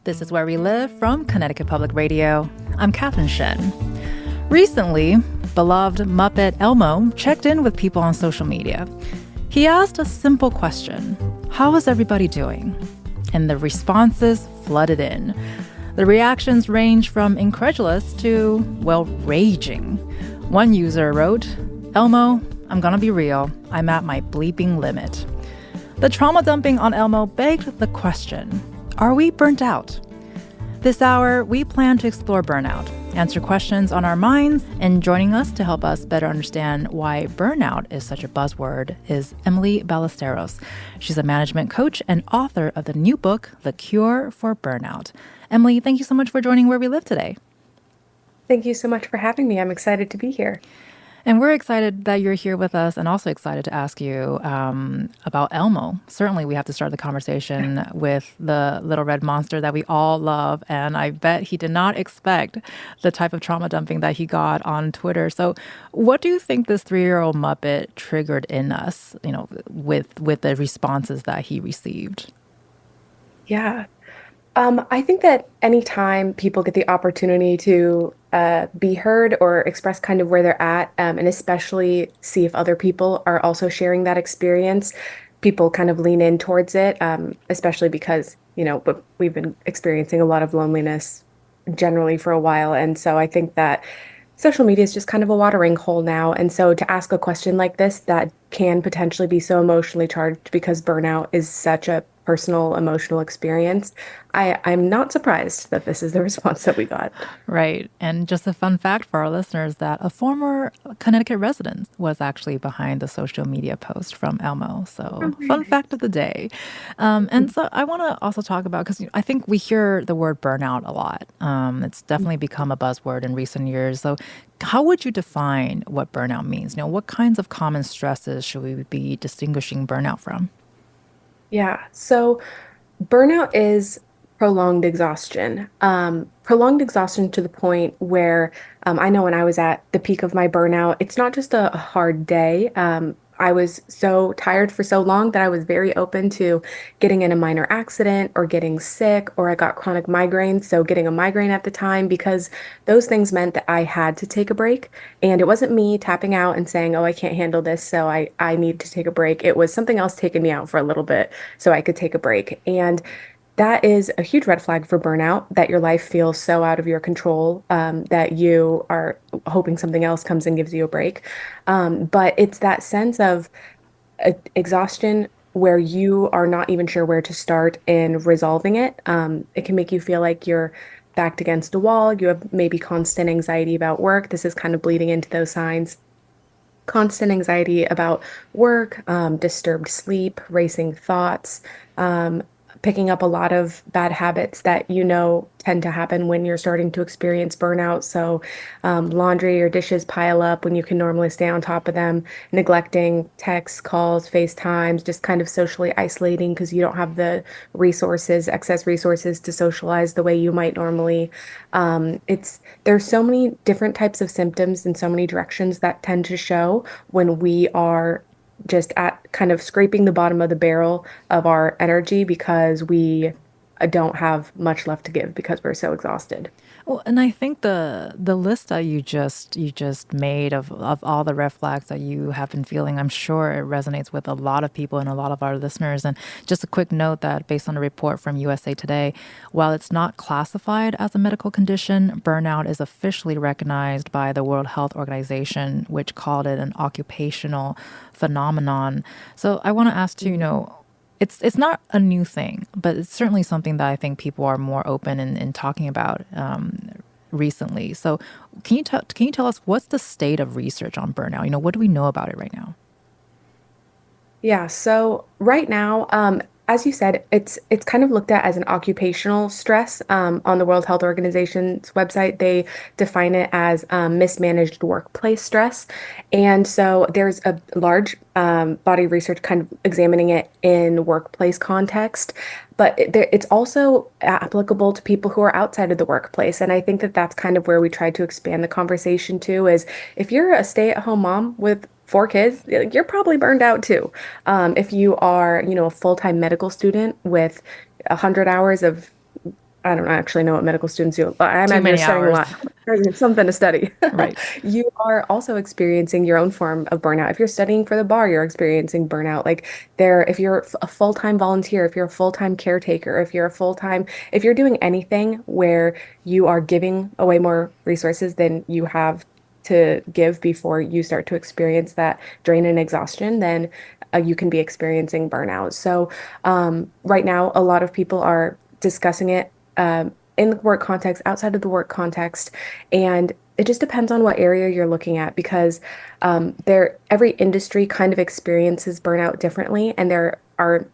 This is Where We Live from Connecticut Public Radio. I'm Katherine Shen. Recently, beloved Muppet Elmo checked in with people on social media. He asked a simple question: how is everybody doing? And the responses flooded in. The reactions range from incredulous to, well, raging. One user wrote, "Elmo, I'm gonna be real. I'm at my bleeping limit." The trauma dumping on Elmo begged the question, are we burnt out? This hour, we plan to explore burnout, answer questions on our minds, and joining us to help us better understand why burnout is such a buzzword is Emily Ballesteros. She's a management coach and author of the new book, The Cure for Burnout. Emily, thank you so much for joining Where We Live today. Thank you so much for having me. I'm excited to be here. And we're excited that you're here with us and also excited to ask you about Elmo. Certainly, we have to start the conversation with the little red monster that we all love. And I bet he did not expect the type of trauma dumping that he got on Twitter. So what do you think this 3-year-old Muppet triggered in us, with the responses that he received? Yeah. I think that anytime people get the opportunity to be heard or express kind of where they're at, and especially see if other people are also sharing that experience, people kind of lean in towards it, especially because, but we've been experiencing a lot of loneliness generally for a while. And so I think that social media is just kind of a watering hole now. And so to ask a question like this that can potentially be so emotionally charged because burnout is such a personal emotional experience, I'm not surprised that this is the response that we got. Right. And just a fun fact for our listeners that a former Connecticut resident was actually behind the social media post from Elmo. Oh, So, very fun fact nice. of the day. And so, I want to also talk about, because I think we hear the word burnout a lot. It's definitely become a buzzword in recent years. So, how would you define what burnout means? What kinds of common stresses should we be distinguishing burnout from? Yeah. So burnout is prolonged exhaustion. Prolonged exhaustion to the point where I know when I was at the peak of my burnout, it's not just a hard day. I was so tired for so long that I was very open to getting in a minor accident or getting sick, or I got chronic migraines. So, getting a migraine at the time, because those things meant that I had to take a break. And it wasn't me tapping out and saying, oh, I can't handle this. So, I need to take a break. It was something else taking me out for a little bit so I could take a break. And that is a huge red flag for burnout, that your life feels so out of your control, that you are hoping something else comes and gives you a break. But it's that sense of exhaustion where you are not even sure where to start in resolving it. It can make you feel like you're backed against a wall. You have maybe constant anxiety about work. This is kind of bleeding into those signs. Constant anxiety about work, disturbed sleep, racing thoughts, um, picking up a lot of bad habits that tend to happen when you're starting to experience burnout. So, laundry or dishes pile up when you can normally stay on top of them, neglecting texts, calls, FaceTimes, just kind of socially isolating because you don't have the excess resources to socialize the way you might normally. There's so many different types of symptoms and so many directions that tend to show when we are just at kind of scraping the bottom of the barrel of our energy because we don't have much left to give because we're so exhausted. Well, and I think the list that you just made of all the red flags that you have been feeling, I'm sure it resonates with a lot of people and a lot of our listeners. And just a quick note that based on a report from USA Today, while it's not classified as a medical condition, burnout is officially recognized by the World Health Organization, which called it an occupational phenomenon. So I want to ask you, it's not a new thing, but it's certainly something that I think people are more open in talking about recently. So, can you tell us what's the state of research on burnout? What do we know about it right now? Yeah, so right now, as you said, it's kind of looked at as an occupational stress. On the World Health Organization's website, they define it as mismanaged workplace stress. And so there's a large body of research kind of examining it in workplace context, but it's also applicable to people who are outside of the workplace. And I think that that's kind of where we try to expand the conversation to is if you're a stay-at-home mom with 4 kids, you're probably burned out too. If you are, a full-time medical student with 100 hours of I don't actually know what medical students do, but I Too imagine you're many studying a hours. lot. There's something to study. Right. You are also experiencing your own form of burnout. If you're studying for the bar, you're experiencing burnout. Like there, if you're a full-time volunteer, if you're a full-time caretaker, if you're doing anything where you are giving away more resources than you have to give before you start to experience that drain and exhaustion, then you can be experiencing burnout. So, right now, a lot of people are discussing it in the work context, outside of the work context, and it just depends on what area you're looking at because every industry kind of experiences burnout differently, and there are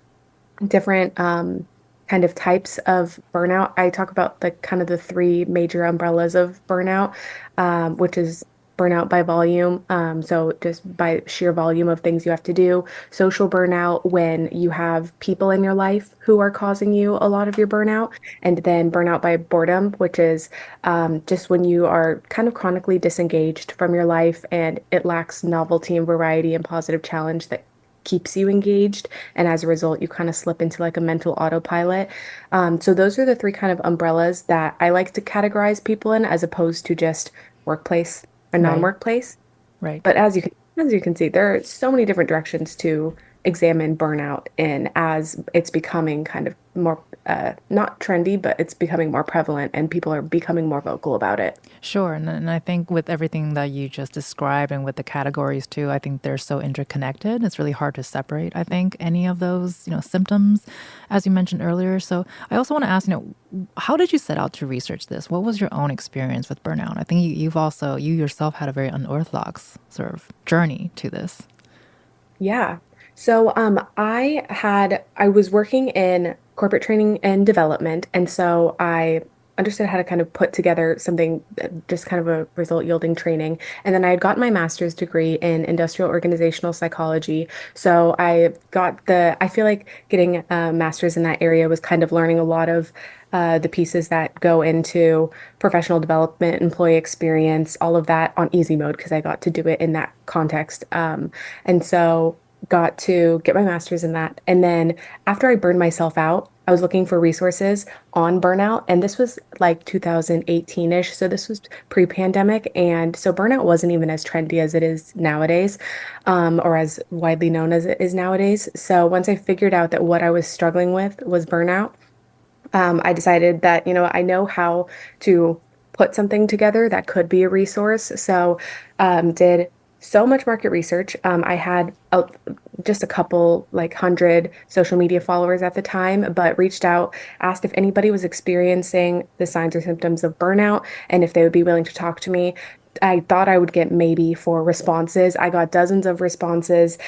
different kind of types of burnout. I talk about the kind of the three major umbrellas of burnout, which is burnout by volume. So just by sheer volume of things you have to do. Social burnout when you have people in your life who are causing you a lot of your burnout. And then burnout by boredom, which is just when you are kind of chronically disengaged from your life and it lacks novelty and variety and positive challenge that keeps you engaged. And as a result, you kind of slip into like a mental autopilot. So those are the three kind of umbrellas that I like to categorize people in as opposed to just workplace and Right. non-workplace. Right. But as you can see, there are so many different directions to examine burnout in as it's becoming kind of more not trendy, but it's becoming more prevalent and people are becoming more vocal about it. Sure. And I think with everything that you just described and with the categories too, I think they're so interconnected. It's really hard to separate, I think, any of those, symptoms, as you mentioned earlier. So I also want to ask, how did you set out to research this? What was your own experience with burnout? I think you yourself had a very unorthodox sort of journey to this. Yeah. So I was working in corporate training and development, and so I understood how to kind of put together something just kind of a result yielding training. And then I had gotten my master's degree in industrial organizational psychology. So I feel like getting a master's in that area was kind of learning a lot of the pieces that go into professional development, employee experience, all of that on easy mode because I got to do it in that context. And so got to get my master's in that. And then after I burned myself out, I was looking for resources on burnout. And this was like 2018-ish. So this was pre-pandemic. And so burnout wasn't even as trendy as it is nowadays, or as widely known as it is nowadays. So once I figured out that what I was struggling with was burnout, I decided that, I know how to put something together that could be a resource. So, did so much market research. I had just a couple, like 100 social media followers at the time, but reached out, asked if anybody was experiencing the signs or symptoms of burnout and if they would be willing to talk to me. I thought I would get maybe 4 responses. I got dozens of responses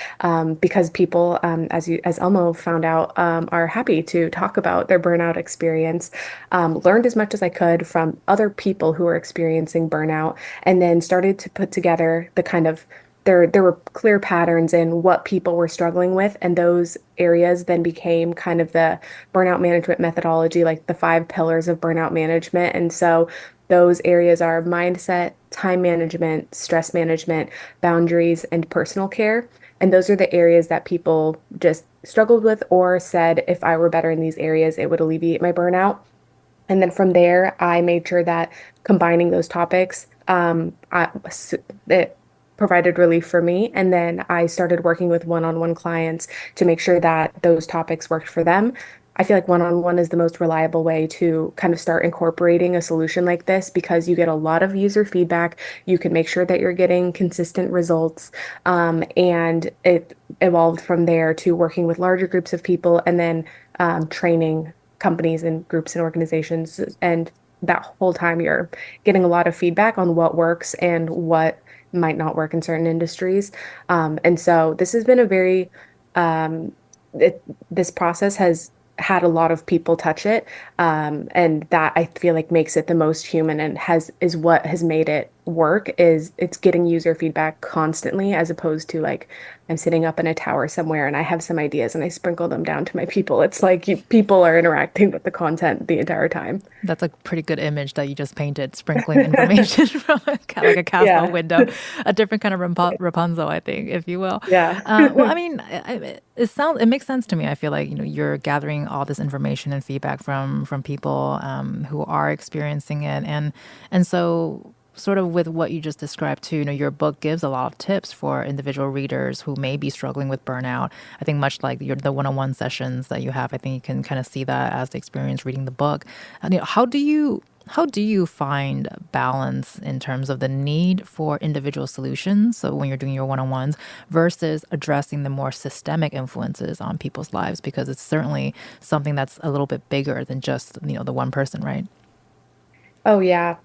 because people, as Elmo found out, are happy to talk about their burnout experience. Learned as much as I could from other people who are experiencing burnout, and then started to put together the kind of there were clear patterns in what people were struggling with, and those areas then became kind of the burnout management methodology, like the 5 pillars of burnout management. And so those areas are mindset, time management, stress management, boundaries, and personal care. And those are the areas that people just struggled with or said, if I were better in these areas, it would alleviate my burnout. And then from there, I made sure that combining those topics, it provided relief for me. And then I started working with one-on-one clients to make sure that those topics worked for them. I feel like one-on-one is the most reliable way to kind of start incorporating a solution like this because you get a lot of user feedback. You can make sure that you're getting consistent results. And it evolved from there to working with larger groups of people and then training companies and groups and organizations. And that whole time you're getting a lot of feedback on what works and what might not work in certain industries. And so this has been a very, um, this process has had a lot of people touch it. And that I feel like makes it the most human and is what has made it work is it's getting user feedback constantly as opposed to like I'm sitting up in a tower somewhere and I have some ideas and I sprinkle them down to my people. It's like people are interacting with the content the entire time. That's a pretty good image that you just painted, sprinkling information from like a castle Yeah. window, a different kind of Rapunzel, I think, if you will. Yeah. Well, I mean, it makes sense to me. I feel like you're gathering all this information and feedback from people who are experiencing it, and so sort of with what you just described too, your book gives a lot of tips for individual readers who may be struggling with burnout. I think much like the one-on-one sessions that you have, I think you can kind of see that as the experience reading the book. And, how do you find balance in terms of the need for individual solutions? So when you're doing your one-on-ones versus addressing the more systemic influences on people's lives, because it's certainly something that's a little bit bigger than just, the one person, right? Oh yeah.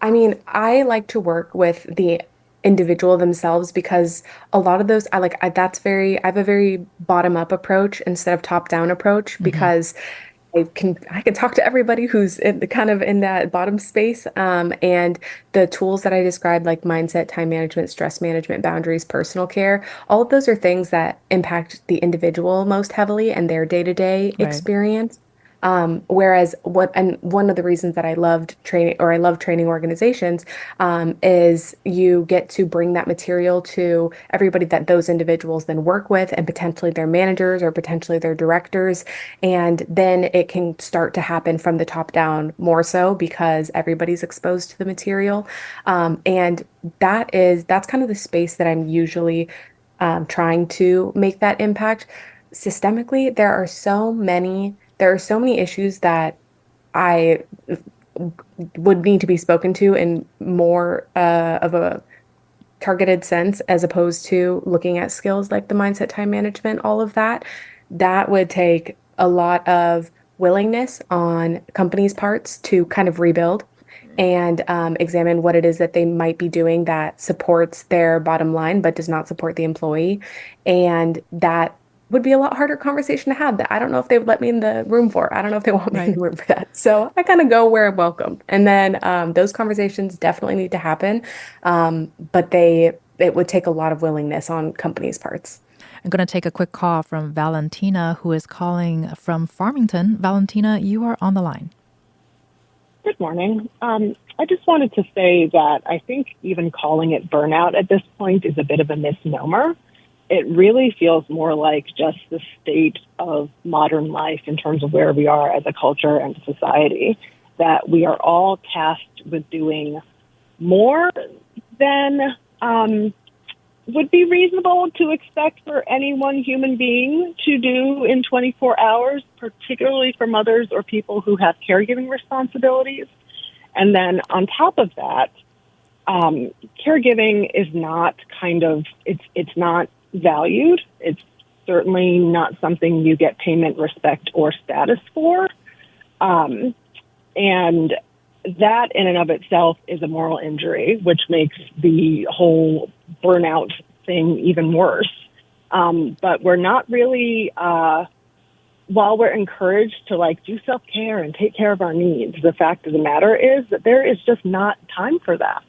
I mean, I like to work with the individual themselves because a lot of those I have a very bottom up approach instead of top down approach Hmm. because I can talk to everybody who's kind of in that bottom space. And the tools that I described, like mindset, time management, stress management, boundaries, personal care, all of those are things that impact the individual most heavily and their day-to-day Right. experience. Whereas one of the reasons that I loved training or I love training organizations is you get to bring that material to everybody that those individuals then work with and potentially their managers or potentially their directors. And then it can start to happen from the top down more so because everybody's exposed to the material. And that's kind of the space that I'm usually trying to make that impact. Systemically, there are so many issues that I would need to be spoken to in more of a targeted sense as opposed to looking at skills like the mindset, time management, all of that. That would take a lot of willingness on companies' parts to kind of rebuild and examine what it is that they might be doing that supports their bottom line but does not support the employee. And that would be a lot harder conversation to have that I don't know if they would let me in the room for. I don't know if they want me in Right. the room for that. So I kind of go where I'm welcome. And then those conversations definitely need to happen. But it would take a lot of willingness on companies' parts. I'm going to take a quick call from Valentina, who is calling from Farmington. Valentina, you are on the line. Good morning. I just wanted to say that I think even calling it burnout at this point is a bit of a misnomer. It really feels more like just the state of modern life in terms of where we are as a culture and society, that we are all tasked with doing more than would be reasonable to expect for any one human being to do in 24 hours, particularly for mothers or people who have caregiving responsibilities. And then on top of that, caregiving is not it's not valued. It's certainly not something you get payment, respect, or status for. And that in and of itself is a moral injury, which makes the whole burnout thing even worse. But we're not really, while we're encouraged to do self-care and take care of our needs, the fact of the matter is that there is just not time for that.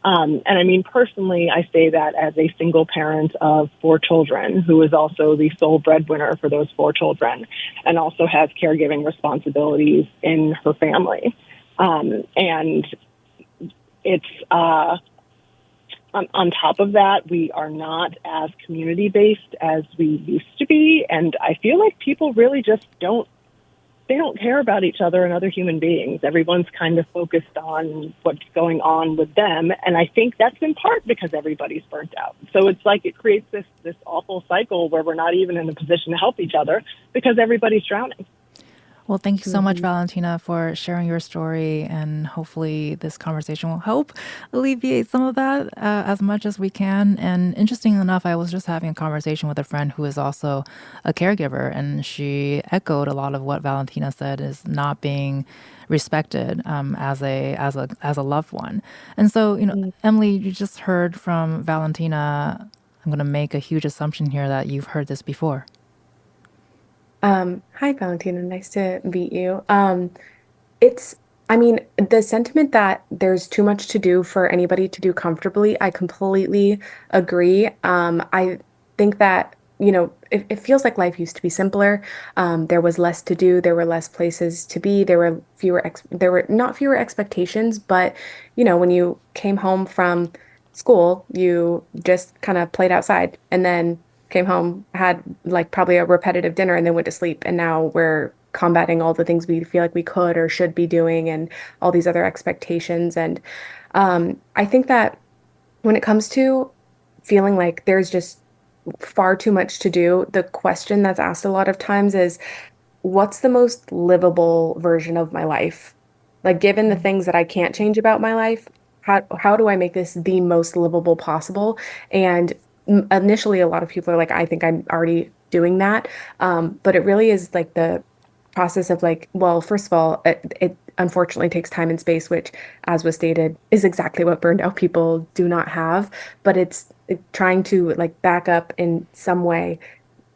And I mean, personally, I say that as a single parent of 4 children who is also the sole breadwinner for those 4 children and also has caregiving responsibilities in her family. And it's on top of that, we are not as community-based as we used to be. And I feel like people really just they don't care about each other and other human beings. Everyone's kind of focused on what's going on with them. And I think that's in part because everybody's burnt out. So it's like it creates this awful cycle where we're not even in a position to help each other because everybody's drowning. Well, thank you so much, Mhm. Valentina, for sharing your story. And hopefully, this conversation will help alleviate some of that as much as we can. And interesting enough, I was just having a conversation with a friend who is also a caregiver, and she echoed a lot of what Valentina said is not being respected as a loved one. And so, Emily, you just heard from Valentina. I'm going to make a huge assumption here that you've heard this before. Hi, Valentina. Nice to meet you. It's I mean, the sentiment that there's too much to do for anybody to do comfortably, I completely agree. I think that, it feels like life used to be simpler. There was less to do, there were less places to be, there were not fewer expectations, but when you came home from school, you just kind of played outside and then came home, had like probably a repetitive dinner and then went to sleep. And now we're combating all the things we feel like we could or should be doing and all these other expectations. And I think that when it comes to feeling like there's just far too much to do, the question that's asked a lot of times is, what's the most livable version of my life? Like, given the things that I can't change about my life, how do I make this the most livable possible? And initially, a lot of people are like, I think I'm already doing that. But it really is like the process of like, well, first of all, it unfortunately takes time and space, which, as was stated, is exactly what burned out people do not have. But it's trying to like back up in some way,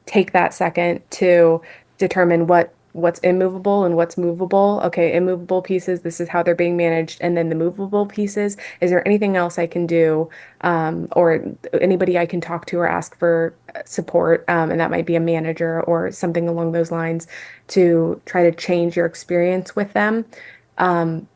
take that second to determine what's immovable and what's movable. Okay, immovable pieces, this is how they're being managed. And then the movable pieces, is there anything else I can do, or anybody I can talk to or ask for support? And that might be a manager or something along those lines to try to change your experience with them.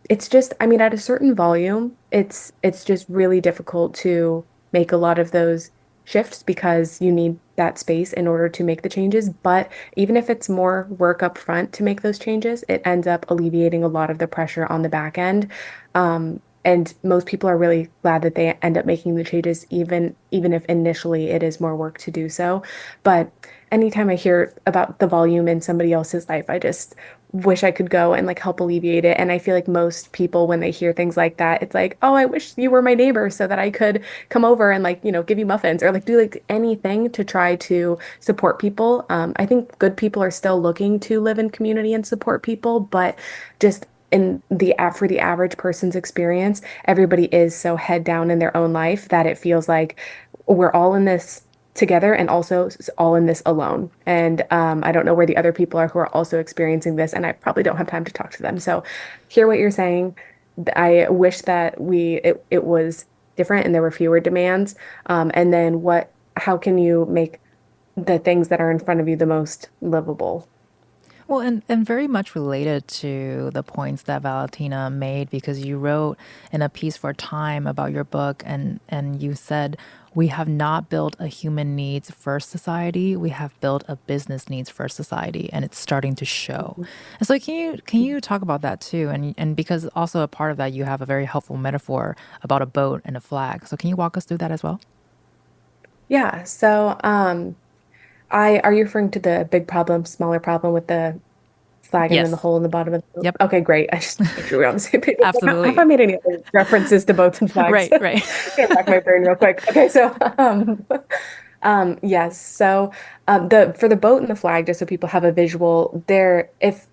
It's just, I mean, at a certain volume, it's just really difficult to make a lot of those shifts because you need that space in order to make the changes. But even if it's more work up front to make those changes, it ends up alleviating a lot of the pressure on the back end. And most people are really glad that they end up making the changes, even if initially it is more work to do so. But anytime I hear about the volume in somebody else's life, I just wish I could go and like help alleviate it. And I feel like most people, when they hear things like that, it's like, oh, I wish you were my neighbor so that I could come over and like, give you muffins or like do like anything to try to support people. I think good people are still looking to live in community and support people, but just for the average person's experience, everybody is so head down in their own life that it feels like we're all in this together and also all in this alone. And I don't know where the other people are who are also experiencing this, and I probably don't have time to talk to them. So hear what you're saying. I wish that it was different and there were fewer demands. And then how can you make the things that are in front of you the most livable? Well, and very much related to the points that Valentina made, because you wrote in a piece for Time about your book, and you said, we have not built a human needs first society, we have built a business needs first society, and it's starting to show. And so can you talk about that too? And because also a part of that, you have a very helpful metaphor about a boat and a flag. So can you walk us through that as well? Yeah. So, I are you referring to the big problem, smaller problem with the flag and then the Yes. hole in the bottom of the boat? Yep. Okay, great. I just make sure we're on the same page. Like, have I Absolutely. made any other references to boats and flags? Right, right. Gonna rack my brain real quick. Okay, so yes. So the for the boat and the flag, just so people have a visual, if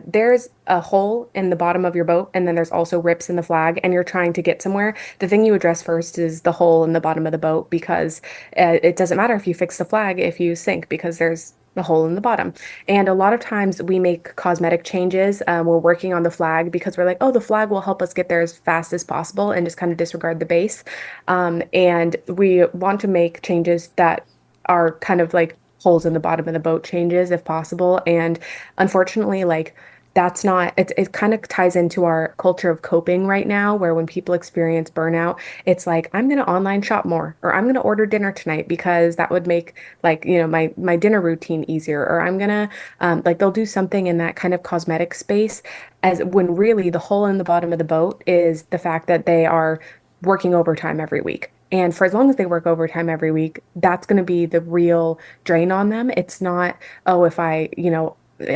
there's a hole in the bottom of your boat, and then there's also rips in the flag, and you're trying to get somewhere, the thing you address first is the hole in the bottom of the boat because it doesn't matter if you fix the flag if you sink because there's the hole in the bottom. And a lot of times we make cosmetic changes. We're working on the flag because we're like, oh, the flag will help us get there as fast as possible and just kind of disregard the base. And we want to make changes that are kind of like holes in the bottom of the boat changes if possible. And unfortunately, like that's not it kind of ties into our culture of coping right now, where when people experience burnout, it's like, I'm gonna online shop more, or I'm gonna order dinner tonight because that would make like, my dinner routine easier, or I'm gonna like they'll do something in that kind of cosmetic space, as when really the hole in the bottom of the boat is the fact that they are working overtime every week. And for as long as they work overtime every week, that's going to be the real drain on them. It's not, oh, if I,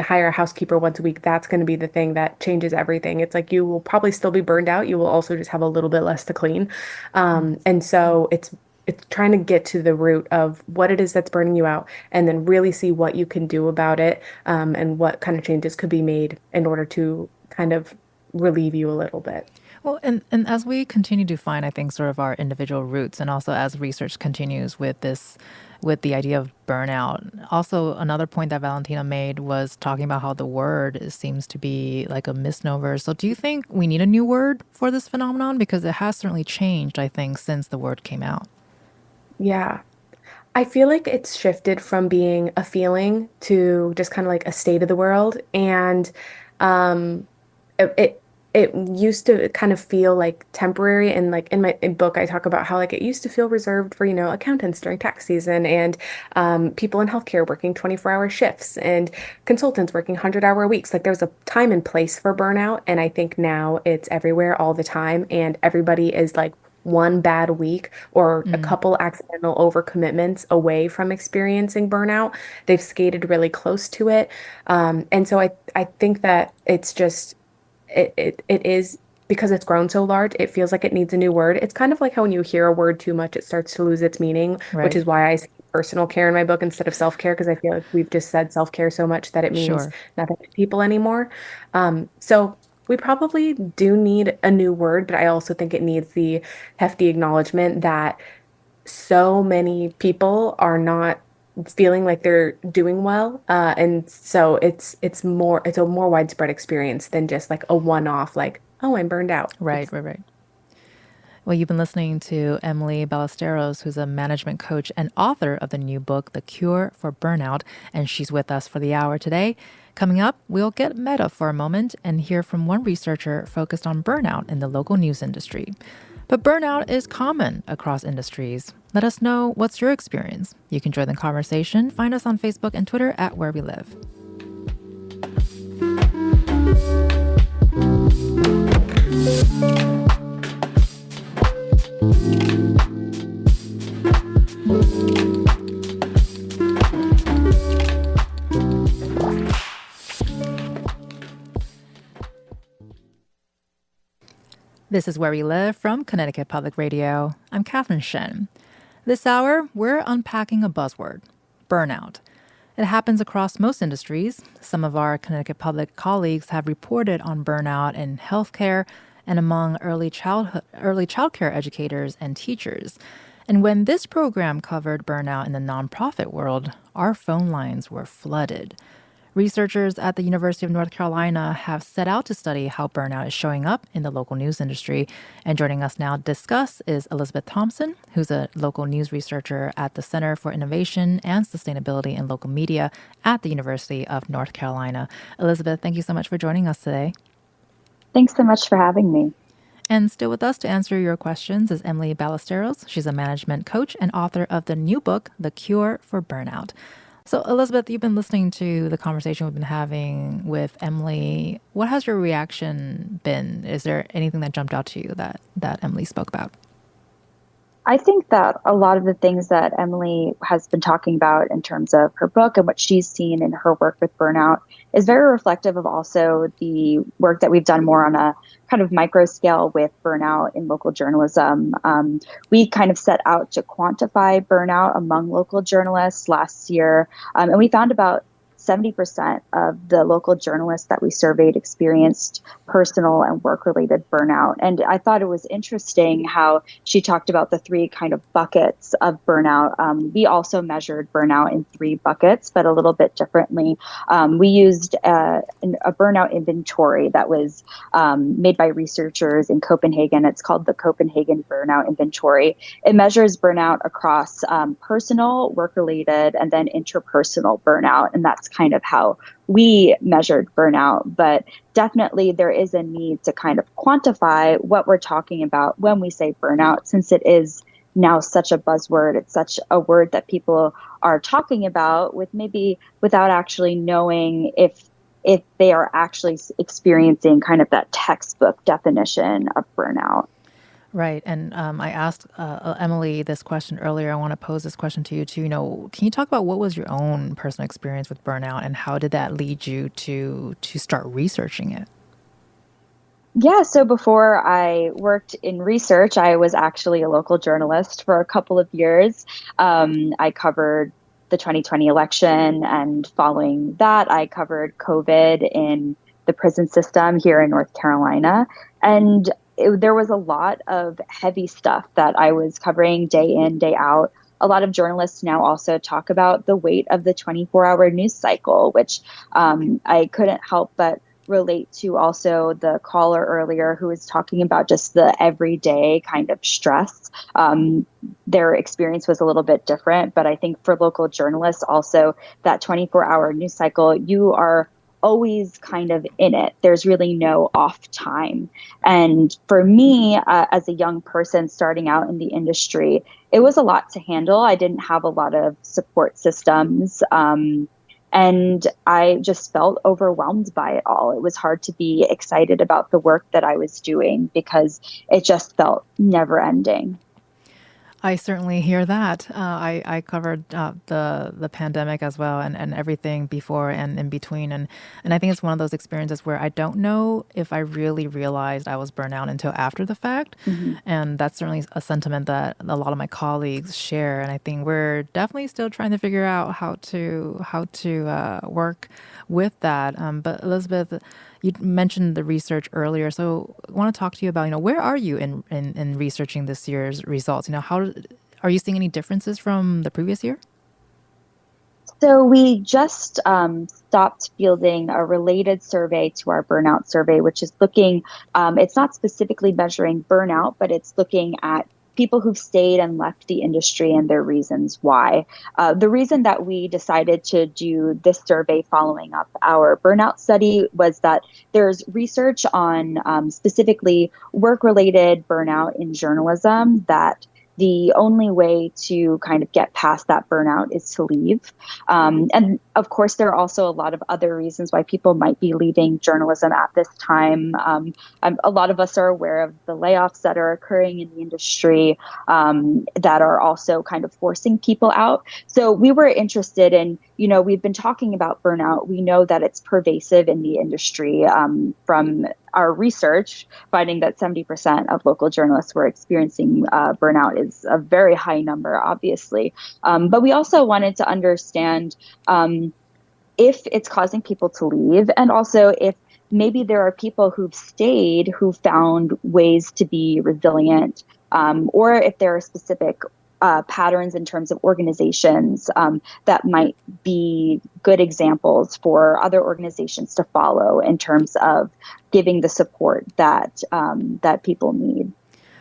hire a housekeeper once a week, that's going to be the thing that changes everything. It's like you will probably still be burned out. You will also just have a little bit less to clean. And so it's trying to get to the root of what it is that's burning you out, and then really see what you can do about it, and what kind of changes could be made in order to kind of relieve you a little bit. Well, and as we continue to find, I think, sort of our individual roots, and also as research continues with this, with the idea of burnout, also another point that Valentina made was talking about how the word seems to be like a misnomer. So do you think we need a new word for this phenomenon? Because it has certainly changed, I think, since the word came out. Yeah. I feel like it's shifted from being a feeling to just kind of like a state of the world. And um, it it used to kind of feel like temporary. And like in my book, I talk about how like it used to feel reserved for, accountants during tax season and people in healthcare working 24-hour shifts and consultants working 100-hour weeks. Like there's a time and place for burnout. And I think now it's everywhere all the time. And everybody is like one bad week or a Mm, couple accidental overcommitments away from experiencing burnout. They've skated really close to it. And so I think that it's just it is because it's grown so large, it feels like it needs a new word. It's kind of like how when you hear a word too much, it starts to lose its meaning, which right. is why I say personal care in my book instead of self-care, because I feel like we've just said self-care so much that it means Sure. nothing to people anymore. So we probably do need a new word, but I also think it needs the hefty acknowledgement that so many people are not feeling like they're doing well. And so it's a more widespread experience than just like a one-off, like, oh, I'm burned out. Right, It's right, right. Well, you've been listening to Emily Ballesteros, who's a management coach and author of the new book, The Cure for Burnout, and she's with us for the hour today. Coming up, we'll get meta for a moment and hear from one researcher focused on burnout in the local news industry. But burnout is common across industries. Let us know what's your experience. You can join the conversation. Find us on Facebook and Twitter at Where We Live. This is Where We Live from Connecticut Public Radio. I'm Catherine Shen. This hour, we're unpacking a buzzword, burnout. It happens across most industries. Some of our Connecticut Public colleagues have reported on burnout in healthcare and among early childcare educators and teachers. And when this program covered burnout in the nonprofit world, our phone lines were flooded. Researchers at the University of North Carolina have set out to study how burnout is showing up in the local news industry. And joining us now to discuss is Elizabeth Thompson, who's a local news researcher at the Center for Innovation and Sustainability in Local Media at the University of North Carolina. Elizabeth, thank you so much for joining us today. Thanks so much for having me. And still with us to answer your questions is Emily Ballesteros. She's a management coach and author of the new book, The Cure for Burnout. So, Elizabeth, you've been listening to the conversation we've been having with Emily. What has your reaction been? Is there anything that jumped out to you that Emily spoke about? I think that a lot of the things that Emily has been talking about in terms of her book and what she's seen in her work with burnout is very reflective of also the work that we've done more on a kind of micro scale with burnout in local journalism. We kind of set out to quantify burnout among local journalists last year, and we found about 70% of the local journalists that we surveyed experienced personal and work-related burnout. And I thought it was interesting how she talked about the three kind of buckets of burnout. We also measured burnout in three buckets, but a little bit differently. We used a burnout inventory that was made by researchers in Copenhagen. It's called the Copenhagen Burnout Inventory. It measures burnout across personal, work-related, and then interpersonal burnout. And that's kind of how we measured burnout. But definitely there is a need to kind of quantify what we're talking about when we say burnout, since it is now such a buzzword. It's such a word that people are talking about with maybe without actually knowing if they are actually experiencing kind of that textbook definition of burnout. Right. And I asked Emily this question earlier. I want to pose this question to you too. Can you talk about what was your own personal experience with burnout and how did that lead you to start researching it? Yeah, so before I worked in research, I was actually a local journalist for a couple of years. I covered the 2020 election, and following that, I covered COVID in the prison system here in North Carolina. And there was a lot of heavy stuff that I was covering day in, day out. A lot of journalists now also talk about the weight of the 24-hour news cycle, which I couldn't help but relate to also the caller earlier who was talking about just the everyday kind of stress. Their experience was a little bit different, but I think for local journalists also, that 24-hour news cycle, you are always kind of in it. There's really no off time. And for me, as a young person starting out in the industry, it was a lot to handle. I didn't have a lot of support systems. And I just felt overwhelmed by it all. It was hard to be excited about the work that I was doing because it just felt never ending. I certainly hear that. I covered the pandemic as well, and everything before and in between, and I think it's one of those experiences where I don't know if I really realized I was burnt out until after the fact, Mhm. and that's certainly a sentiment that a lot of my colleagues share, and I think we're definitely still trying to figure out how to work with that. But Elizabeth, you mentioned the research earlier, so I want to talk to you about, where are you in researching this year's results? How are you seeing any differences from the previous year? So we just stopped fielding a related survey to our burnout survey, which is looking, it's not specifically measuring burnout, but it's looking at people who've stayed and left the industry and their reasons why. The reason that we decided to do this survey following up our burnout study was that there's research on specifically work-related burnout in journalism that the only way to kind of get past that burnout is to leave. And of course, there are also a lot of other reasons why people might be leaving journalism at this time. A lot of us are aware of the layoffs that are occurring in the industry that are also kind of forcing people out. So we were interested in, we've been talking about burnout. We know that it's pervasive in the industry from our research, finding that 70% of local journalists were experiencing burnout is a very high number, obviously. But we also wanted to understand if it's causing people to leave, and also if maybe there are people who've stayed who found ways to be resilient, or if there are specific patterns in terms of organizations that might be good examples for other organizations to follow in terms of giving the support that people need.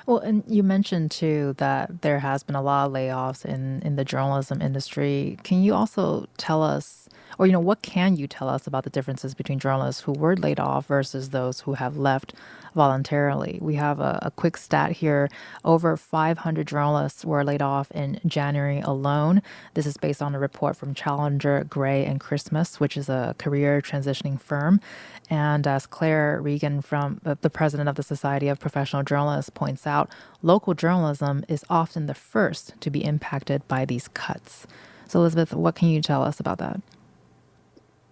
Well, and you mentioned too that there has been a lot of layoffs in the journalism industry. Can you also tell us, or what can you tell us about the differences between journalists who were laid off versus those who have left voluntarily? We have a quick stat here. Over 500 journalists were laid off in January alone. This is based on a report from Challenger, Gray, and Christmas, which is a career transitioning firm. And as Claire Regan, from the president of the Society of Professional Journalists, points out, local journalism is often the first to be impacted by these cuts. So, Elizabeth, what can you tell us about that?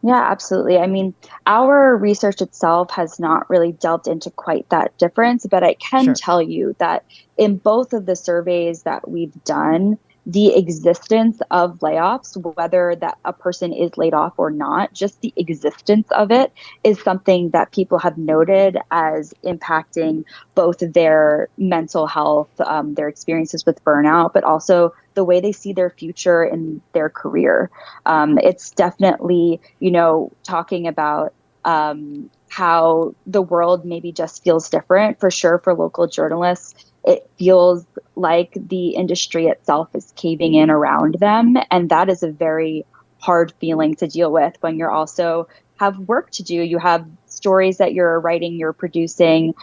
Yeah, absolutely. I mean, our research itself has not really delved into quite that difference, but I can Sure. tell you that in both of the surveys that we've done, the existence of layoffs, whether that a person is laid off or not, just the existence of it is something that people have noted as impacting both their mental health, their experiences with burnout, but also the way they see their future in their career. It's definitely, talking about how the world maybe just feels different. For sure, for local journalists, it feels like the industry itself is caving in around them. And that is a very hard feeling to deal with when you're also have work to do. You have stories that you're writing, you're producing,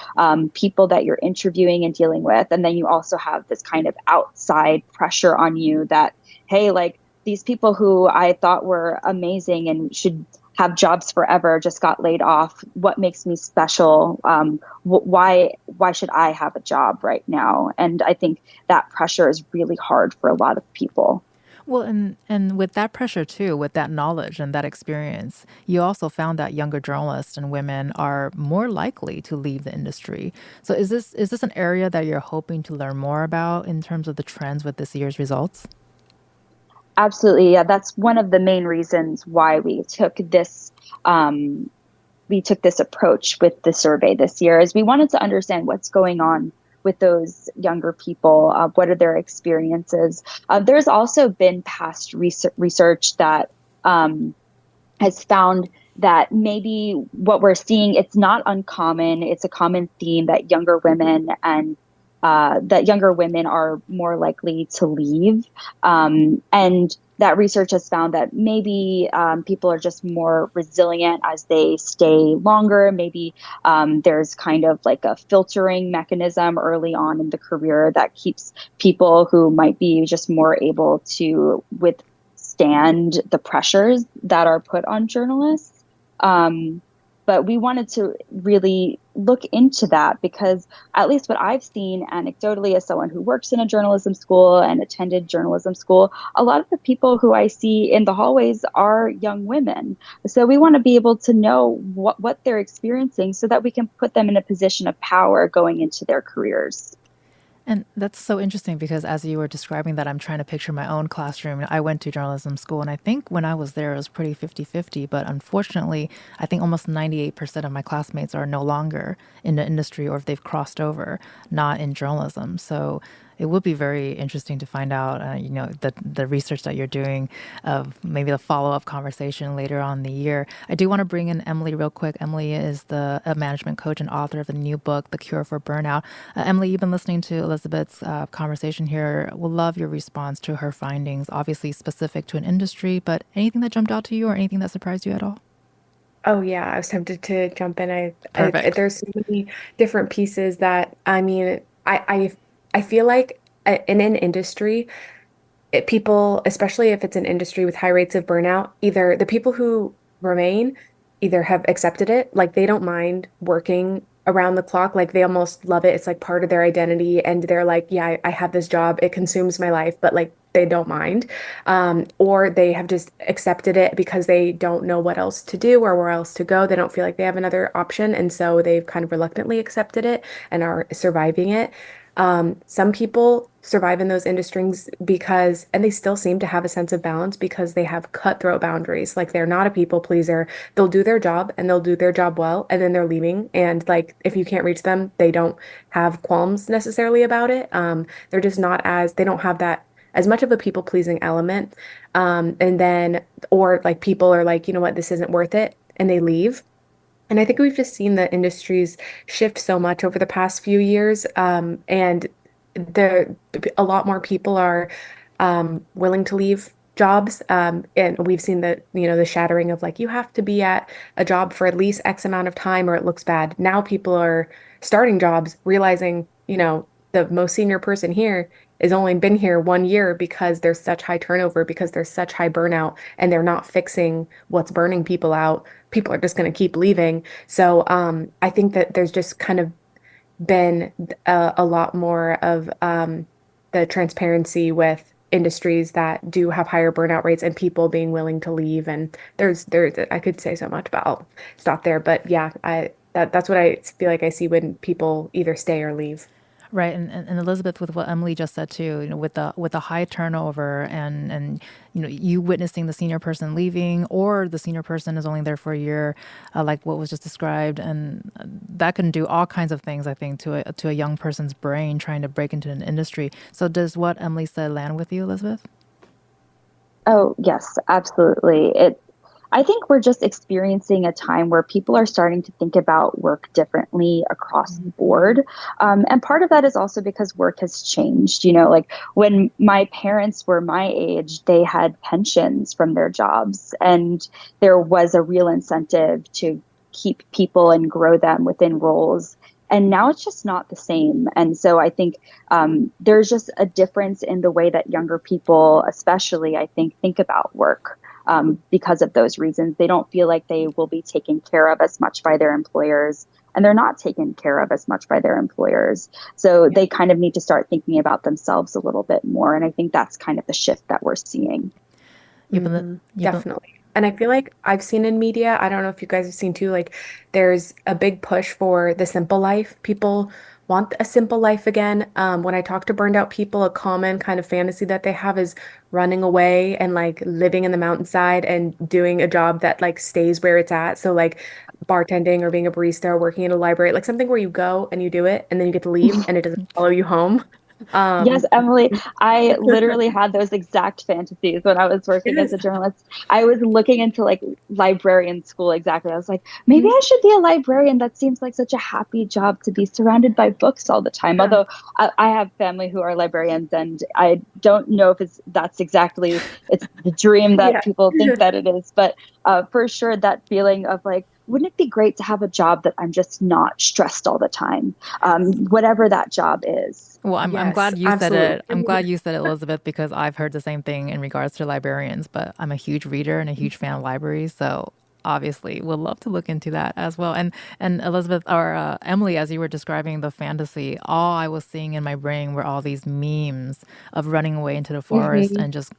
people that you're interviewing and dealing with. And then you also have this kind of outside pressure on you that, hey, like these people who I thought were amazing and should have jobs forever just got laid off. What makes me special? Why should I have a job right now? And I think that pressure is really hard for a lot of people. Well, and with that pressure too, with that knowledge and that experience, you also found that younger journalists and women are more likely to leave the industry. So is this an area that you're hoping to learn more about in terms of the trends with this year's results? Absolutely. Yeah, that's one of the main reasons why we took this um, we took this approach with the survey this year, is we wanted to understand what's going on with those younger people. What are their experiences? There's also been past research that has found that maybe what we're seeing, it's not uncommon. It's a common theme that younger women are more likely to leave. And that research has found that maybe people are just more resilient as they stay longer. Maybe there's kind of like a filtering mechanism early on in the career that keeps people who might be just more able to withstand the pressures that are put on journalists. But we wanted to really look into that because at least what I've seen anecdotally as someone who works in a journalism school and attended journalism school, a lot of the people who I see in the hallways are young women. So we want to be able to know what they're experiencing so that we can put them in a position of power going into their careers. And that's so interesting because as you were describing that, I'm trying to picture my own classroom. I went to journalism school, and I think when I was there, it was pretty 50-50. But unfortunately, I think almost 98% of my classmates are no longer in the industry, or if they've crossed over, not in journalism. So it would be very interesting to find out, the research that you're doing of maybe the follow-up conversation later on in the year. I do want to bring in Emily real quick. Emily is a management coach and author of the new book, The Cure for Burnout. Emily, you've been listening to Elizabeth's conversation here. We'll love your response to her findings, obviously specific to an industry, but anything that jumped out to you or anything that surprised you at all? Oh yeah, I was tempted to jump in. Perfect. There's so many different pieces that I mean, I feel like in an industry, people, especially if it's an industry with high rates of burnout, either the people who remain either have accepted it, like they don't mind working around the clock, like they almost love it. It's like part of their identity, and they're like, yeah, I have this job, it consumes my life, but like they don't mind. Or they have just accepted it because they don't know what else to do or where else to go. They don't feel like they have another option, and so they've kind of reluctantly accepted it and are surviving it. Some people survive in those industries and they still seem to have a sense of balance because they have cutthroat boundaries. Like they're not a people pleaser. They'll do their job and they'll do their job well, and then they're leaving. And like, if you can't reach them, they don't have qualms necessarily about it. They're just not they don't have that as much of a people pleasing element. Or like people are like, you know what, this isn't worth it, and they leave. And I think we've just seen the industries shift so much over the past few years, and the a lot more people are willing to leave jobs, and we've seen the shattering of like you have to be at a job for at least X amount of time or it looks bad. Now people are starting jobs realizing the most senior person here has only been here 1 year because there's such high turnover, because there's such high burnout, and they're not fixing what's burning people out. People are just going to keep leaving. So I think that there's just kind of been a lot more of the transparency with industries that do have higher burnout rates and people being willing to leave. And there's I could say so much, but I'll stop there. But yeah, that's what I feel like I see when people either stay or leave. Right, and Elizabeth, with what Emily just said too, with the high turnover and you witnessing the senior person leaving, or the senior person is only there for a year, like what was just described, and that can do all kinds of things, I think, to a young person's brain trying to break into an industry. So does what Emily said land with you, Elizabeth? Oh, yes, absolutely. I think we're just experiencing a time where people are starting to think about work differently across the board. And part of that is also because work has changed. Like when my parents were my age, they had pensions from their jobs, and there was a real incentive to keep people and grow them within roles. And now it's just not the same. And so I think there's just a difference in the way that younger people, especially, I think about work. Because of those reasons, they don't feel like they will be taken care of as much by their employers, and they're not taken care of as much by their employers. So they kind of need to start thinking about themselves a little bit more. And I think that's kind of the shift that we're seeing. Definitely. And I feel like I've seen in media, I don't know if you guys have seen too, like there's a big push for the simple life. People want a simple life again. When I talk to burned out people, a common kind of fantasy that they have is running away and like living in the mountainside and doing a job that like stays where it's at. So like bartending or being a barista or working in a library, like something where you go and you do it and then you get to leave and it doesn't follow you home. Yes, Um, Emily, I literally had those exact fantasies when I was working as yes. a journalist. I was looking into like librarian school exactly. I was like, maybe I should be a librarian. That seems like such a happy job to be surrounded by books all the time. Yeah. Although I have family who are librarians, and I don't know if that's exactly it's the dream that Yeah. people think that it is. But for sure, that feeling of like, wouldn't it be great to have a job that I'm just not stressed all the time, whatever that job is. Well, I'm Yes, glad you said absolutely. it. I'm glad you said it, Elizabeth, because I've heard the same thing in regards to librarians, but I'm a huge reader and a huge fan of libraries, so obviously would love to look into that as well. And Elizabeth or Emily, as you were describing the fantasy, all I was seeing in my brain were all these memes of running away into the forest Mhm. and just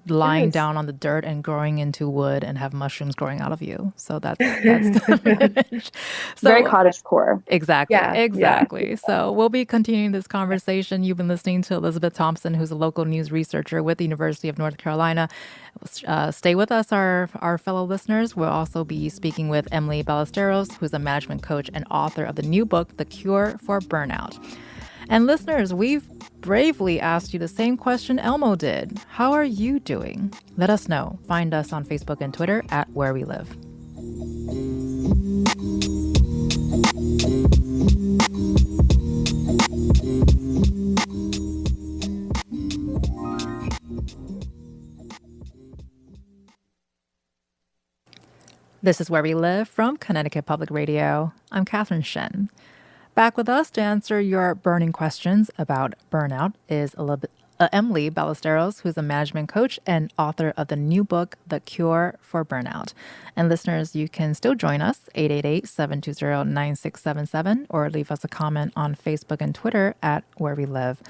lying Yes. down on the dirt and growing into wood and have mushrooms growing out of you. So that's the image. Very So cottage core. exactly, Yeah, yeah. exactly. So we'll be continuing this conversation. You've been listening to Elizabeth Thompson, who's a local news researcher with the University of North Carolina. Stay with us, our fellow listeners. We'll also be speaking with Emily Ballesteros, who's a management coach and author of the new book, The Cure for Burnout. And listeners, we've bravely asked you the same question Elmo did. How are you doing? Let us know. Find us on Facebook and Twitter at Where We Live. This is Where We Live from Connecticut Public Radio. I'm Catherine Shen. Back with us to answer your burning questions about burnout is Emily Ballesteros, who's a management coach and author of the new book, The Cure for Burnout. And listeners, you can still join us, 888-720-9677, or leave us a comment on Facebook and Twitter at Where We Live.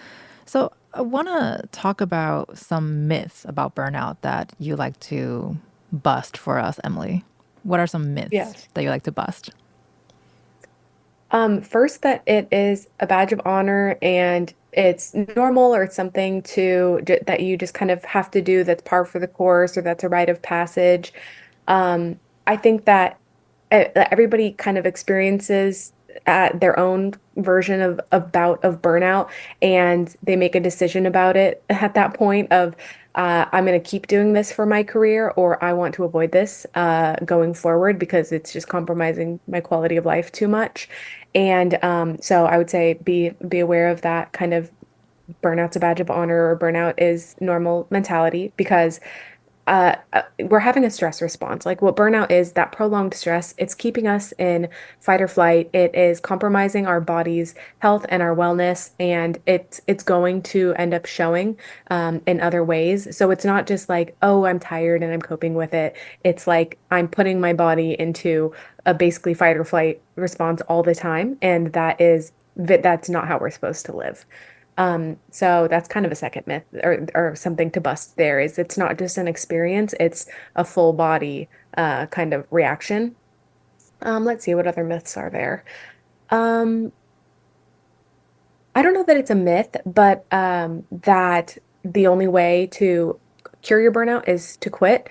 So I want to talk about some myths about burnout that you like to bust for us, Emily. What are some myths Yes. that you like to bust? First, that it is a badge of honor and it's normal or it's something that you just kind of have to do that's par for the course or that's a rite of passage. I think that that everybody kind of experiences their own version of bout of burnout, and they make a decision about it at that point of I'm going to keep doing this for my career, or I want to avoid this going forward because it's just compromising my quality of life too much. And so I would say be aware of that kind of burnout's a badge of honor or burnout is normal mentality because we're having a stress response. Like what burnout is, that prolonged stress, it's keeping us in fight or flight. It is compromising our body's health and our wellness, and it's going to end up showing in other ways. So it's not just like, oh, I'm tired and I'm coping with it. It's like I'm putting my body into a basically fight or flight response all the time, and that's not how we're supposed to live. So that's kind of a second myth or something to bust there is it's not just an experience, it's a full body kind of reaction. Let's see what other myths are there. Um, I don't know that it's a myth, but that the only way to cure your burnout is to quit.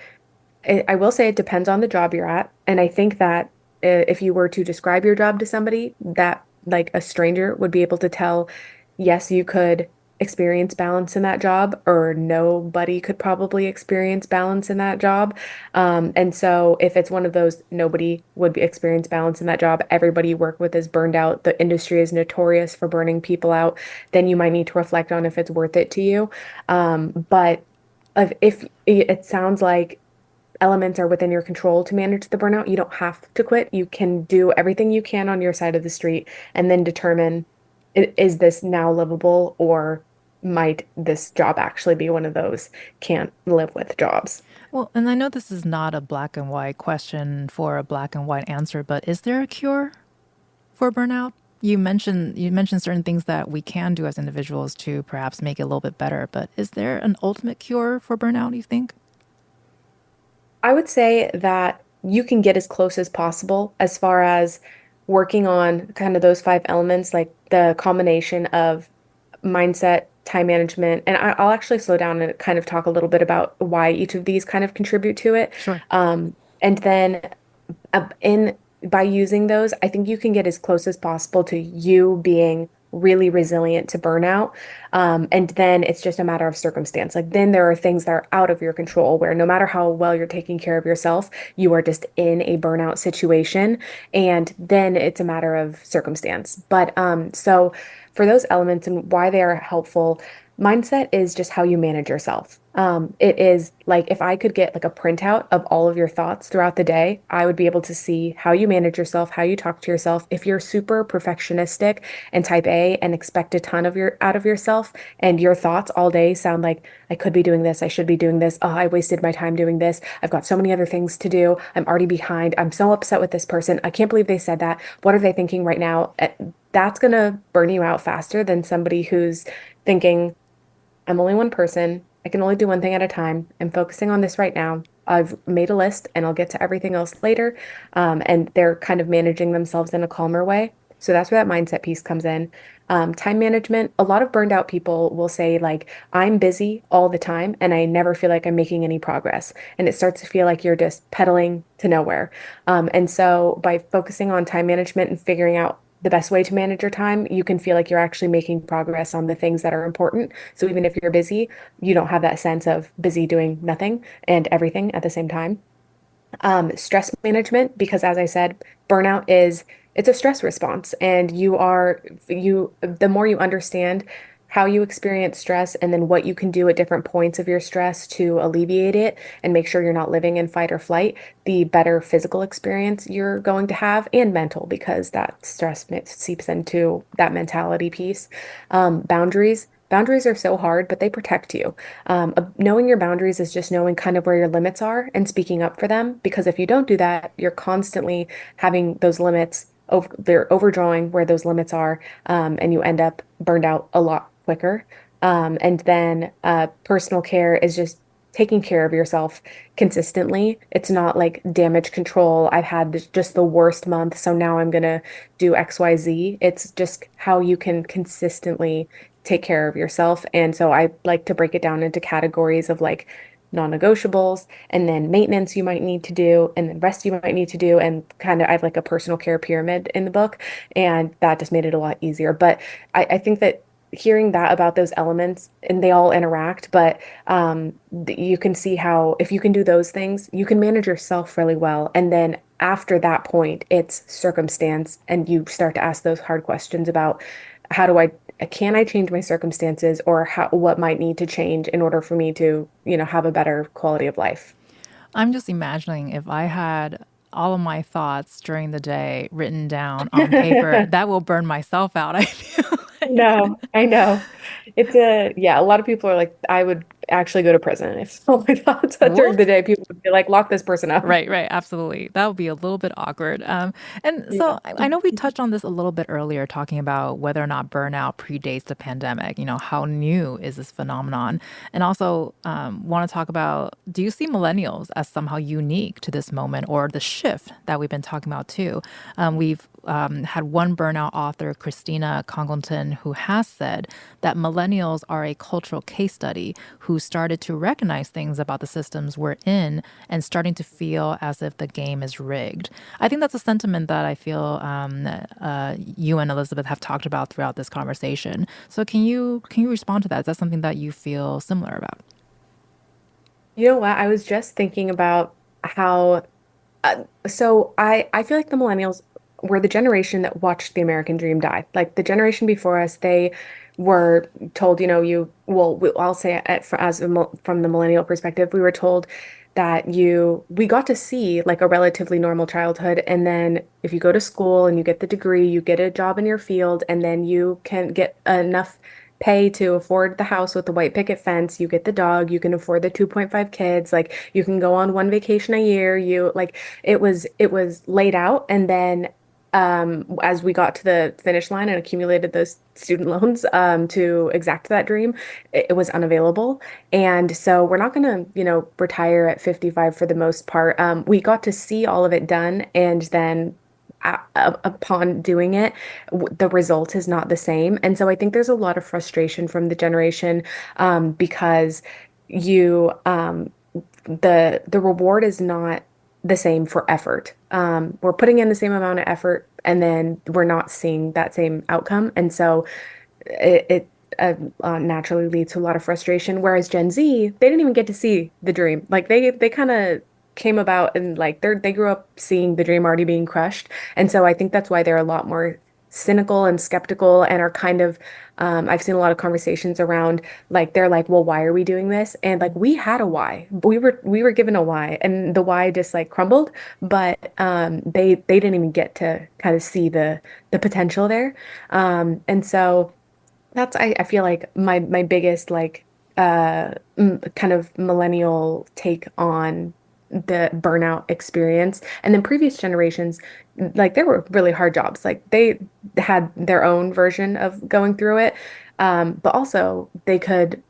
I will say it depends on the job you're at. And I think that if you were to describe your job to somebody, that like a stranger would be able to tell, yes, you could experience balance in that job, or nobody could probably experience balance in that job. And so if it's one of those, nobody would experience balance in that job, everybody you work with is burned out, the industry is notorious for burning people out, then you might need to reflect on if it's worth it to you. But if it sounds like elements are within your control to manage the burnout, you don't have to quit. You can do everything you can on your side of the street and then determine is this now livable or might this job actually be one of those can't live with jobs? Well, and I know this is not a black and white question for a black and white answer, but is there a cure for burnout? You mentioned certain things that we can do as individuals to perhaps make it a little bit better, but is there an ultimate cure for burnout, you think? I would say that you can get as close as possible as far as working on kind of those five elements, like the combination of mindset, time management, and I'll actually slow down and kind of talk a little bit about why each of these kind of contribute to it. Sure. And then in by using those, I think you can get as close as possible to you being really resilient to burnout. And then it's just a matter of circumstance. Like then there are things that are out of your control where no matter how well you're taking care of yourself, you are just in a burnout situation. And then it's a matter of circumstance. But so for those elements and why they are helpful, mindset is just how you manage yourself. It is like if I could get like a printout of all of your thoughts throughout the day, I would be able to see how you manage yourself, how you talk to yourself. If you're super perfectionistic and type A and expect a ton of your out of yourself, and your thoughts all day sound like I could be doing this, I should be doing this. Oh, I wasted my time doing this. I've got so many other things to do. I'm already behind. I'm so upset with this person. I can't believe they said that. What are they thinking right now? That's gonna burn you out faster than somebody who's thinking, I'm only one person. I can only do one thing at a time. I'm focusing on this right now. I've made a list and I'll get to everything else later. And they're kind of managing themselves in a calmer way. So that's where that mindset piece comes in. Time management, a lot of burned out people will say, like, I'm busy all the time and I never feel like I'm making any progress. And it starts to feel like you're just pedaling to nowhere. And so by focusing on time management and figuring out the best way to manage your time, you can feel like you're actually making progress on the things that are important. So even if you're busy, you don't have that sense of busy doing nothing and everything at the same time. Stress management, because as I said, burnout is it's a stress response, and the more you understand how you experience stress and then what you can do at different points of your stress to alleviate it and make sure you're not living in fight or flight, the better physical experience you're going to have and mental, because that seeps into that mentality piece. Boundaries. Boundaries are so hard, but they protect you. Knowing your boundaries is just knowing kind of where your limits are and speaking up for them. Because if you don't do that, you're constantly having those limits they're overdrawing where those limits are, and you end up burned out a lot quicker. And then personal care is just taking care of yourself consistently. It's not like damage control. I've had just the worst month, so now I'm gonna do XYZ. It's just how you can consistently take care of yourself. And so I like to break it down into categories of like non-negotiables and then maintenance you might need to do and then rest you might need to do, and kind of I have like a personal care pyramid in the book, and that just made it a lot easier. But I think that hearing that about those elements, and they all interact, but you can see how if you can do those things, you can manage yourself really well. And then after that point, it's circumstance, and you start to ask those hard questions about how do I can I change my circumstances, or what might need to change in order for me to, have a better quality of life. I'm just imagining if I had all of my thoughts during the day written down on paper, that will burn myself out. I feel like. No, I know. Yeah, a lot of people are like, I would actually go to prison if all my thoughts during the Whoop. day, people would be like, lock this person up. Right, right, absolutely. That would be a little bit awkward. And Yeah. so I know we touched on this a little bit earlier, talking about whether or not burnout predates the pandemic. How new is this phenomenon? And also want to talk about, do you see millennials as somehow unique to this moment or the shift that we've been talking about too? We've had one burnout author, Christina Congleton, who has said that millennials are a cultural case study who started to recognize things about the systems we're in and starting to feel as if the game is rigged. I think that's a sentiment that I feel you and Elizabeth have talked about throughout this conversation. So can you respond to that? Is that something that you feel similar about? You know what? I was just thinking about how so I feel like the millennials were the generation that watched the American dream die. Like the generation before us, they were told, I'll say it from the millennial perspective, we were told that we got to see like a relatively normal childhood. And then if you go to school and you get the degree, you get a job in your field, and then you can get enough pay to afford the house with the white picket fence, you get the dog, you can afford the 2.5 kids, like you can go on one vacation a year, you like it was laid out. And then as we got to the finish line and accumulated those student loans to exact that dream, it was unavailable. And so we're not going to, retire at 55 for the most part. We got to see all of it done, and then upon doing it, the result is not the same. And so I think there's a lot of frustration from the generation, because you the reward is not the same for effort. We're putting in the same amount of effort, and then we're not seeing that same outcome. And so it naturally leads to a lot of frustration. Whereas Gen Z, they didn't even get to see the dream. Like they kind of came about and like they grew up seeing the dream already being crushed. And so I think that's why they're a lot more cynical and skeptical and are kind of I've seen a lot of conversations around like they're like, well, why are we doing this? And like we had a why. We were given a why, and the why just like crumbled. But they didn't even get to kind of see the potential there. And so that's I feel like my biggest like kind of millennial take on the burnout experience. And then previous generations, like there were really hard jobs. Like they had their own version of going through it. But also they could,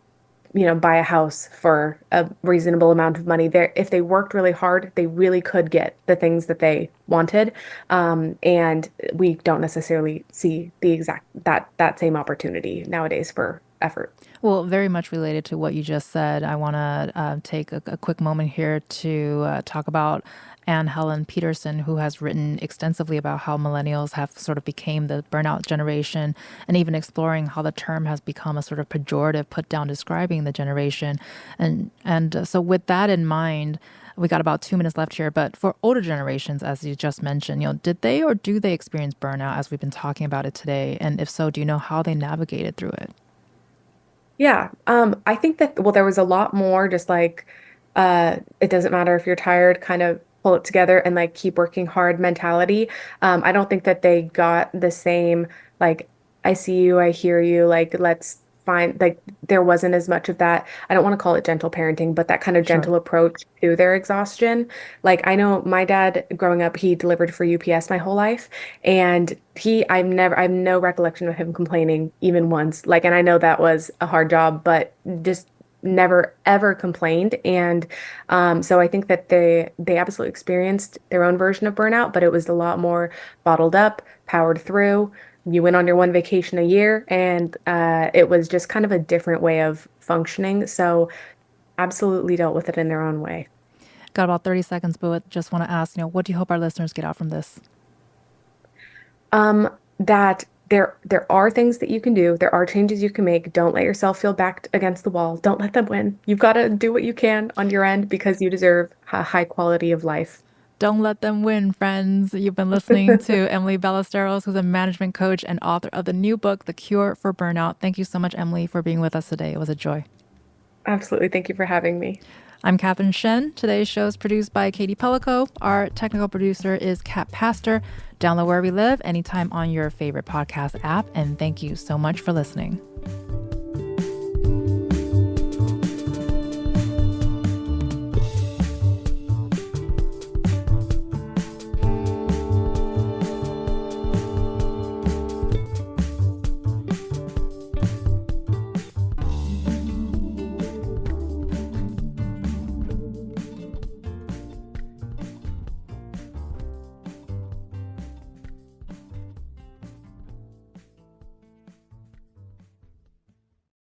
buy a house for a reasonable amount of money. There, if they worked really hard, they really could get the things that they wanted. And we don't necessarily see the exact that same opportunity nowadays for effort. Well, very much related to what you just said, I want to take a quick moment here to talk about Anne Helen Peterson, who has written extensively about how millennials have sort of became the burnout generation, and even exploring how the term has become a sort of pejorative put down describing the generation. So with that in mind, we got about 2 minutes left here, but for older generations, as you just mentioned, did they or do they experience burnout as we've been talking about it today? And if so, do you know how they navigated through it? Yeah, I think that, well, there was a lot more just like, it doesn't matter if you're tired, kind of pull it together and like keep working hard mentality. I don't think that they got the same, like, I see you, I hear you, like, let's find, like, there wasn't as much of that. I don't want to call it gentle parenting, but that kind of Sure. gentle approach to their exhaustion. Like, I know my dad growing up, he delivered for UPS my whole life. And I have no recollection of him complaining even once. Like, and I know that was a hard job, but just never ever complained. And so I think that they absolutely experienced their own version of burnout, but it was a lot more bottled up, powered through. You went on your one vacation a year, and it was just kind of a different way of functioning. So absolutely dealt with it in their own way. Got about 30 seconds, but just want to ask, what do you hope our listeners get out from this? That there are things that you can do. There are changes you can make. Don't let yourself feel backed against the wall. Don't let them win. You've got to do what you can on your end because you deserve a high quality of life. Don't let them win, friends. You've been listening to Emily Ballesteros, who's a management coach and author of the new book, The Cure for Burnout. Thank you so much, Emily, for being with us today. It was a joy. Absolutely. Thank you for having me. I'm Catherine Shen. Today's show is produced by Katie Pellico. Our technical producer is Kat Pastor. Download Where We Live anytime on your favorite podcast app. And thank you so much for listening.